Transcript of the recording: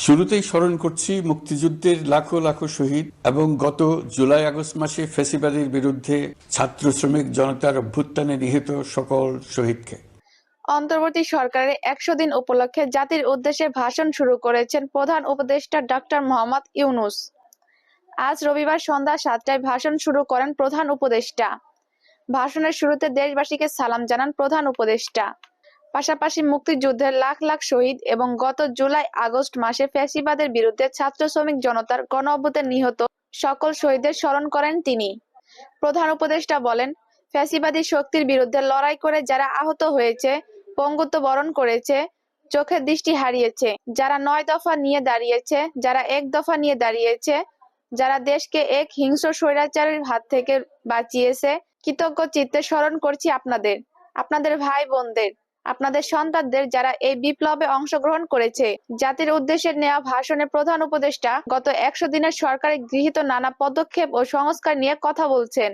শুরুতেই স্মরণ করছি মুক্তিযুদ্ধের লাখো লাখো শহীদ এবং গত জুলাই আগস্ট মাসে ফ্যাসিবাদের বিরুদ্ধে ছাত্র শ্রমিক জনতার অভ্যুত্থানে নিহত সকল শহীদকে। অন্তর্বর্তী সরকারের ১০০ দিন উপলক্ষে জাতির উদ্দেশ্যে ভাষণ শুরু করেছেন প্রধান উপদেষ্টা ডক্টর মোহাম্মদ ইউনূস। আজ রবিবার সন্ধ্যা ৭টায় ভাষণ শুরু করেন প্রধান উপদেষ্টা। ভাষণের শুরুতে দেশবাসীকে সালাম জানান প্রধান উপদেষ্টা। পাশাপাশি মুক্তিযুদ্ধের লাখ লাখ শহীদ এবং গত জুলাই আগস্ট মাসে ফ্যাসিবাদের বিরুদ্ধে ছাত্র শ্রমিক জনতার গণঅভ্যুত্থানে নিহত সকল শহীদদের স্মরণ করেন তিনি। প্রধান উপদেষ্টা বলেন, ফ্যাসিবাদী শক্তির বিরুদ্ধে লড়াই করে যারা আহত হয়েছে, পঙ্গুত্ব বরণ করেছে, চোখের দৃষ্টি হারিয়েছে, যারা ৯ দফা নিয়ে দাঁড়িয়েছে, যারা ১ দফা নিয়ে দাঁড়িয়েছে, যারা দেশকে এক হিংস্র স্বৈরাচারের হাত থেকে বাঁচিয়েছে, কৃতজ্ঞ চিত্তে স্মরণ করছি আপনাদের, আপনাদের ভাই বোনদের, আপনাদের সন্তানদের যারা এই বিপ্লবে অংশগ্রহণ করেছে। জাতির উদ্দেশ্যে নেওয়া ভাষণে প্রধান উপদেষ্টা গত ১০০ দিনের সরকারে গৃহীত নানা পদক্ষেপ ও সংস্কার নিয়ে কথা বলছেন।